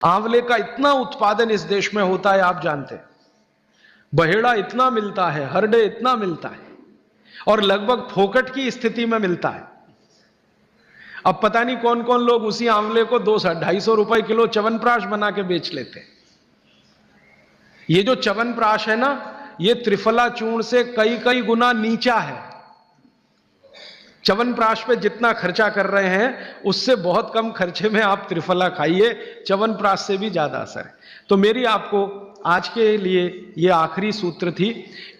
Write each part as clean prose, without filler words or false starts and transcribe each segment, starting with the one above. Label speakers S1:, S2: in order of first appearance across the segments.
S1: आंवले का इतना उत्पादन इस देश में होता है, आप जानते हैं। बहेड़ा इतना मिलता है, हरडे इतना मिलता है, और लगभग फोकट की स्थिति में मिलता है। अब पता नहीं कौन कौन लोग उसी आंवले को 200-250 रुपए किलो च्यवनप्राश बना के बेच लेते हैं। ये जो च्यवनप्राश है ना, ये त्रिफला चूर्ण से कई कई गुना नीचा है। च्यवनप्राश पे जितना खर्चा कर रहे हैं उससे बहुत कम खर्चे में आप त्रिफला खाइए, च्यवनप्राश से भी ज्यादा असर है। तो मेरी आपको आज के लिए ये आखिरी सूत्र थी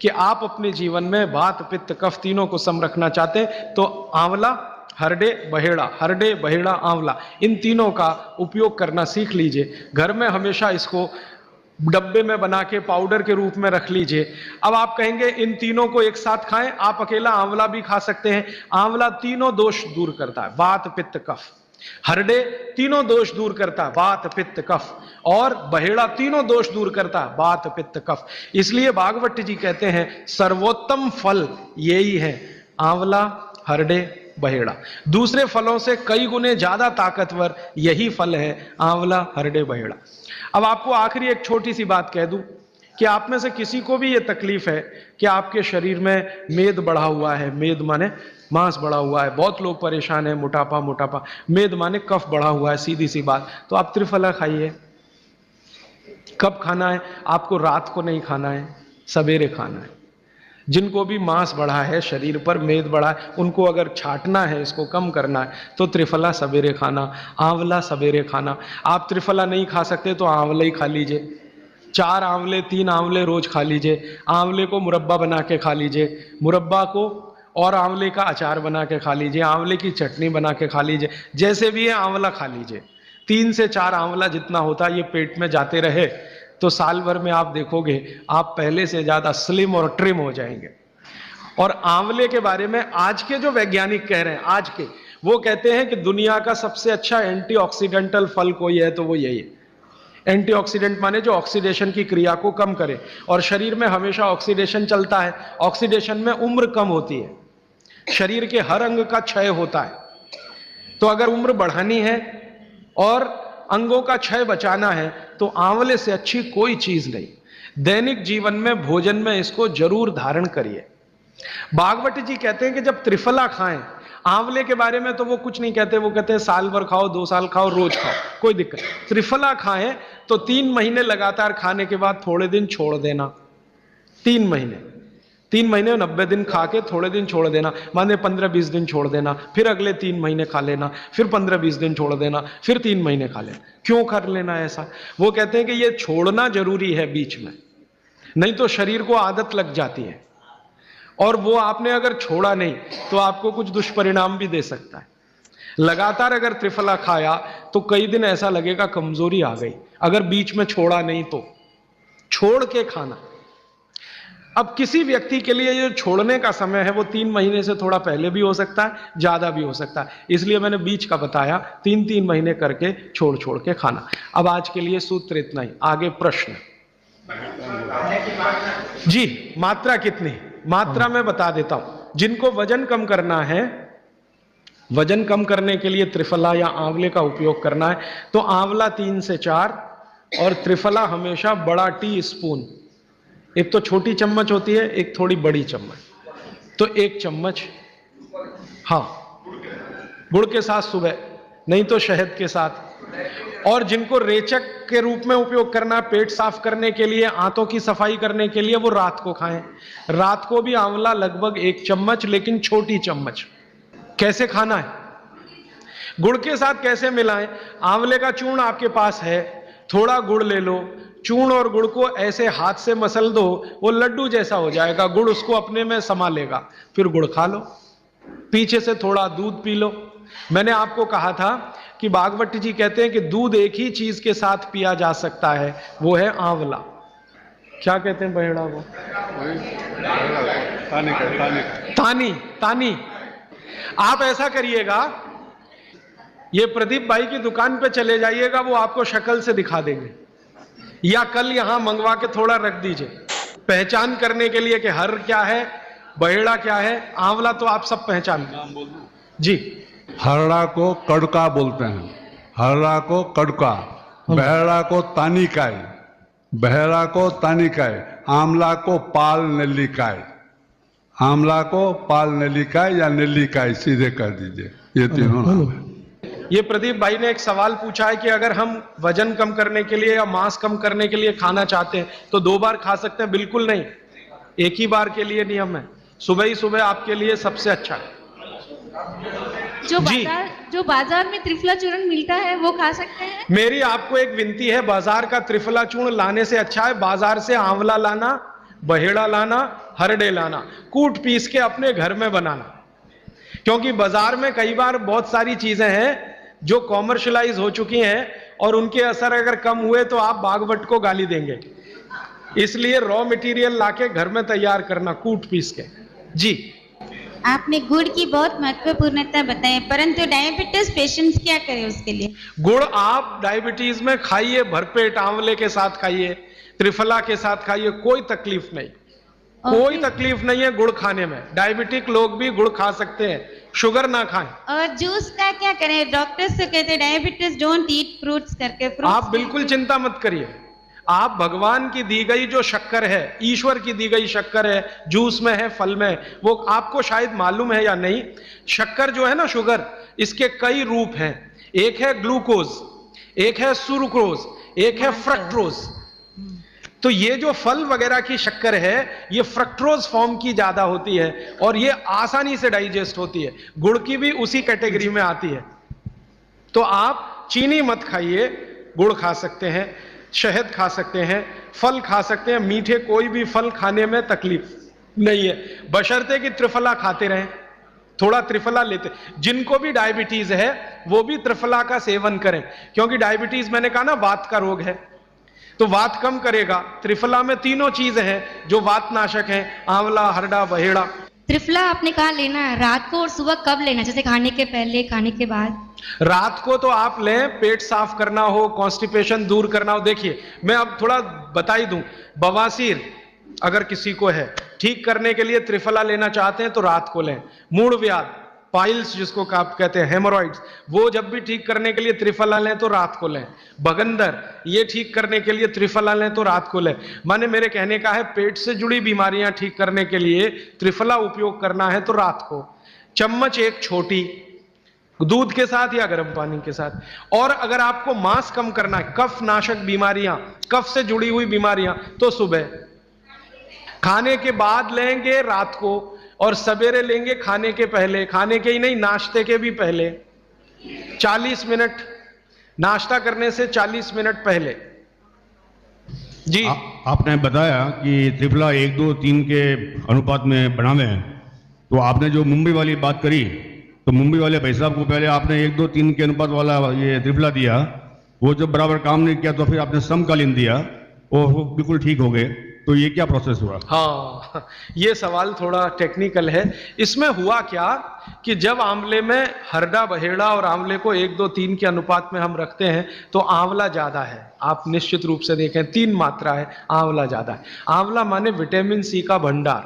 S1: कि आप अपने जीवन में वात पित्त कफ तीनों को सम रखना चाहते हैं तो आंवला, हरडे, बहेड़ा, हरडे, बहेड़ा, आंवला, इन तीनों का उपयोग करना सीख लीजिए। घर में हमेशा इसको डब्बे में बना के पाउडर के रूप में रख लीजिए। अब आप कहेंगे इन तीनों को एक साथ खाएं, आप अकेला आंवला भी खा सकते हैं। आंवला तीनों दोष दूर करता है, वात पित्त कफ। हरडे तीनों दोष दूर करता है, वात पित्त कफ। और बहेड़ा तीनों दोष दूर करता है, वात पित्त कफ। इसलिए भागवत जी कहते हैं सर्वोत्तम फल यही है, आंवला, हरडे, बहेड़ा। दूसरे फलों से कई गुने ज्यादा ताकतवर यही फल है, आंवला, हरडे, बहेड़ा। अब आपको आखिरी एक छोटी सी बात कह दूं कि आप में से किसी को भी ये तकलीफ है कि आपके शरीर में मेद बढ़ा हुआ है, मेद माने मांस बढ़ा हुआ है, बहुत लोग परेशान है, मोटापा मोटापा, मेद माने कफ बढ़ा हुआ है, सीधी सी बात, तो आप त्रिफला खाइए। कब खाना है? आपको रात को नहीं खाना है, सवेरे खाना है। जिनको भी मांस बढ़ा है, शरीर पर मेद बढ़ा है, उनको अगर छाटना है, इसको कम करना है, तो त्रिफला सवेरे खाना, आंवला सवेरे खाना। आप त्रिफला नहीं खा सकते तो आंवला ही खा लीजिए, 4 आंवले 3 आंवले रोज खा लीजिए। आंवले को मुरब्बा बना के खा लीजिए, मुरब्बा को और आंवले का अचार बना के खा लीजिए, आंवले की चटनी बना के खा लीजिए, जैसे भी है आंवला खा लीजिए। 3 से 4 आंवला जितना होता है ये पेट में जाते रहे तो साल भर में आप देखोगे आप पहले से ज्यादा स्लिम और ट्रिम हो जाएंगे। और आंवले के बारे में आज के जो वैज्ञानिक कह रहे हैं, आज के, वो कहते हैं कि दुनिया का सबसे अच्छा एंटीऑक्सीडेंटल फल कोई है तो वो यही है। एंटीऑक्सीडेंट माने जो ऑक्सीडेशन की क्रिया को कम करे, और शरीर में हमेशा ऑक्सीडेशन चलता है। ऑक्सीडेशन में उम्र कम होती है, शरीर के हर अंग का क्षय होता है। तो अगर उम्र बढ़ानी है और अंगों का क्षय बचाना है तो आंवले से अच्छी कोई चीज नहीं। दैनिक जीवन में भोजन में इसको जरूर धारण करिए। भागवत जी कहते हैं कि जब त्रिफला खाएं, आंवले के बारे में तो वो कुछ नहीं कहते, वो कहते हैं साल भर खाओ, 2 साल खाओ, रोज खाओ, कोई दिक्कत। त्रिफला खाएं तो 3 महीने लगातार खाने के बाद थोड़े दिन छोड़ देना। 3 महीने 90 दिन खा के थोड़े दिन छोड़ देना, माने 15-20 दिन छोड़ देना, फिर अगले 3 महीने खा लेना, फिर 15-20 दिन छोड़ देना, फिर 3 महीने खा लेना। क्यों कर लेना ऐसा? वो कहते हैं कि ये छोड़ना जरूरी है बीच में, नहीं तो शरीर को आदत लग जाती है, और वो आपने अगर छोड़ा नहीं तो आपको कुछ दुष्परिणाम भी दे सकता है। लगातार अगर त्रिफला खाया तो कई दिन ऐसा लगेगा कमजोरी आ गई, अगर बीच में छोड़ा नहीं तो छोड़ के खाना। अब किसी व्यक्ति के लिए जो छोड़ने का समय है वो 3 महीने से थोड़ा पहले भी हो सकता है, ज्यादा भी हो सकता है, इसलिए मैंने बीच का बताया, 3-3 महीने करके छोड़ छोड़ के खाना। अब आज के लिए सूत्र इतना ही, आगे प्रश्न। जी, मात्रा कितनी? मात्रा में बता देता हूं। जिनको वजन कम करना है, वजन कम करने के लिए त्रिफला या आंवले का उपयोग करना है तो आंवला 3 से 4 और त्रिफला हमेशा बड़ा टी स्पून, एक तो छोटी चम्मच होती है, एक थोड़ी बड़ी चम्मच, तो 1 चम्मच, हाँ, गुड़ के साथ सुबह, नहीं तो शहद के साथ। और जिनको रेचक के रूप में उपयोग करना है, पेट साफ करने के लिए, आंतों की सफाई करने के लिए, वो रात को खाएं। रात को भी आंवला लगभग 1 चम्मच, लेकिन छोटी चम्मच। कैसे खाना है? गुड़ के साथ कैसे मिलाएं? आंवले का चूर्ण आपके पास है, थोड़ा गुड़ ले लो, चूर्ण और गुड़ को ऐसे हाथ से मसल दो, वो लड्डू जैसा हो जाएगा, गुड़ उसको अपने में समा लेगा, फिर गुड़ खा लो। पीछे से थोड़ा दूध पी लो। मैंने आपको कहा था कि भागवत जी कहते हैं कि दूध एक ही चीज के साथ पिया जा सकता है, वो है आंवला। क्या कहते हैं बहेड़ा को? तानी। आप ऐसा करिएगा, ये प्रदीप भाई की दुकान पे चले जाइएगा, वो आपको शक्ल से दिखा देंगे, या कल यहां मंगवा के थोड़ा रख दीजिए पहचान करने के लिए कि हर क्या है, बहेड़ा क्या है, आंवला तो आप सब पहचान जी।
S2: हरड़ा को कड़का बोलते हैं, हरड़ा को कड़का, बहरा को तानिकाय, बहरा को तानिकाय, आंवला को पाल नेल्लिकाय, आंवला को पाल नेल्लिकाय या नेल्लिकाय सीधे कर दीजिए, ये तीनों नाम है।
S1: ये प्रदीप भाई ने एक सवाल पूछा है कि अगर हम वजन कम करने के लिए या मांस कम करने के लिए खाना चाहते हैं तो 2 बार खा सकते हैं? बिल्कुल नहीं, एक ही बार के लिए नियम है। सुबह ही सुबह आपके लिए सबसे अच्छा है।
S3: जो बाजार में त्रिफला चूर्ण मिलता है वो खा सकते हैं?
S1: मेरी आपको एक विनती है, बाजार का त्रिफला चूर्ण लाने से अच्छा है बाजार से आंवला लाना, बहेड़ा लाना, हरडे लाना, कूट पीस के अपने घर में बनाना। क्योंकि बाजार में कई बार बहुत सारी चीजें हैं जो कॉमर्शलाइज हो चुकी हैं और उनके असर अगर कम हुए तो आप बागवट को गाली देंगे। इसलिए रॉ मटेरियल लाके घर में तैयार करना, कूट पीस के। जी,
S3: आपने गुड़ की बहुत महत्वपूर्णता बताई, परंतु डायबिटीज पेशेंट्स क्या करें उसके लिए?
S1: गुड़ आप डायबिटीज में खाइए, भरपेट आंवले के साथ खाइए, त्रिफला के साथ खाइए, कोई तकलीफ नहीं। कोई तकलीफ नहीं है गुड़ खाने में। डायबिटिक लोग भी गुड़ खा सकते हैं, शुगर ना खाएं।
S3: और जूस का क्या करें? डॉक्टर्स तो कहते हैं डायबिटीज डोंट ईट फ्रूट्स करके।
S1: आप बिल्कुल चिंता मत करिए। आप भगवान की दी गई जो शक्कर है, ईश्वर की दी गई शक्कर है, जूस में है, फल में है, वो आपको शायद मालूम है या नहीं। शक्कर जो है ना, शुगर, इसके कई रूप हैं। एक है ग्लूकोज, एक है सुक्रोज, एक है फ्रक्टोज। तो ये जो फल वगैरह की शक्कर है, ये फ्रक्टोज फॉर्म की ज्यादा होती है और ये आसानी से डाइजेस्ट होती है। गुड़ की भी उसी कैटेगरी में आती है। तो आप चीनी मत खाइए, गुड़ खा सकते हैं, शहद खा सकते हैं, फल खा सकते हैं। मीठे कोई भी फल खाने में तकलीफ नहीं है, बशर्ते कि त्रिफला खाते रहें, थोड़ा त्रिफला लेते। जिनको भी डायबिटीज है वो भी त्रिफला का सेवन करें, क्योंकि डायबिटीज मैंने कहा ना वात का रोग है, तो वात कम करेगा। त्रिफला में तीनों चीजें हैं जो वात नाशक हैं, आंवला, हरडा, बहेड़ा।
S3: त्रिफला आपने कहा लेना है रात को और सुबह कब लेना? जैसे खाने के पहले, खाने के बाद?
S1: रात को तो आप लें, पेट साफ करना हो, कॉन्स्टिपेशन दूर करना हो। देखिए, मैं अब थोड़ा बता ही दूं, बवासीर अगर किसी को है, ठीक करने के लिए त्रिफला लेना चाहते हैं तो रात को लें। मूड व्याध, पाइल्स जिसको आप कहते हैं, हेमोरॉइड्स, वो जब भी ठीक करने के लिए त्रिफला लें तो रात को लें। बगंदर, ये ठीक करने के लिए त्रिफला लें तो रात को लें। माने मेरे कहने का है, पेट से जुड़ी बीमारियां ठीक करने के लिए त्रिफला उपयोग करना है तो रात को। चम्मच एक छोटी, दूध के साथ या गर्म पानी के साथ। और अगर आपको मांस कम करना है, कफ नाशक बीमारियां, कफ से जुड़ी हुई बीमारियां, तो सुबह खाने के बाद लेंगे, रात को, और सवेरे लेंगे खाने के पहले। खाने के ही नहीं, नाश्ते के भी पहले 40 मिनट, नाश्ता करने से 40 मिनट पहले। जी,
S4: आपने बताया कि त्रिफला 1, 2, 3 के अनुपात में बनावे हैं, तो आपने जो मुंबई वाली बात करी, तो मुंबई वाले भाई साहब को पहले आपने 1, 2, 3 के अनुपात वाला ये त्रिफला दिया, वो जब बराबर काम नहीं किया तो फिर आपने समकालीन दिया और वो बिल्कुल ठीक हो गए। तो ये क्या प्रोसेस हुआ?
S1: हाँ, ये सवाल थोड़ा टेक्निकल है। इसमें हुआ क्या कि जब आंवले में हरडा, बहेड़ा और आंवले को 1, 2, 3 के अनुपात में हम रखते हैं तो आंवला ज्यादा है। आप निश्चित रूप से देखें, 3 मात्रा है, आंवला ज्यादा है। आंवला माने विटामिन सी का भंडार,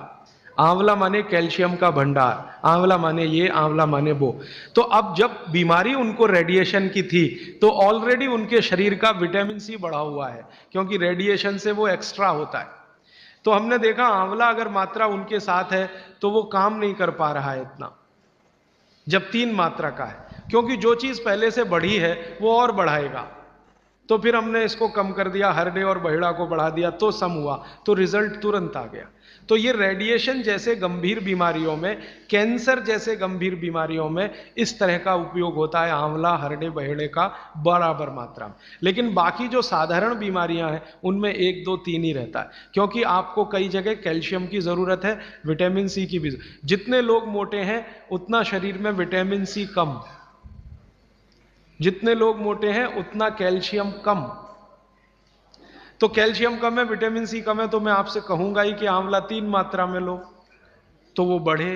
S1: आंवला माने कैल्शियम का भंडार, आंवला माने ये, आंवला माने वो। तो अब जब बीमारी उनको रेडिएशन की थी तो ऑलरेडी उनके शरीर का विटामिन सी बढ़ा हुआ है, क्योंकि रेडिएशन से वो एक्स्ट्रा होता है। तो हमने देखा आंवला अगर मात्रा उनके साथ है तो वो काम नहीं कर पा रहा है इतना, जब 3 मात्रा का है, क्योंकि जो चीज पहले से बढ़ी है वो और बढ़ाएगा। तो फिर हमने इसको कम कर दिया, हरडे और बहेड़ा को बढ़ा दिया, तो सम हुआ, तो रिजल्ट तुरंत आ गया। तो ये रेडिएशन जैसे गंभीर बीमारियों में, कैंसर जैसे गंभीर बीमारियों में इस तरह का उपयोग होता है आंवला, हरडे, बहेड़े का बराबर मात्रा में। लेकिन बाकी जो साधारण बीमारियां हैं उनमें 1, 2, 3 ही रहता है, क्योंकि आपको कई जगह कैल्शियम की जरूरत है, विटामिन सी की भी। जितने लोग मोटे हैं उतना शरीर में विटामिन सी कम, जितने लोग मोटे हैं उतना कैल्शियम कम। तो कैल्शियम कम है, विटामिन सी कम है, तो मैं आपसे कहूंगा ही कि आंवला 3 मात्रा में लो तो वो बढ़े।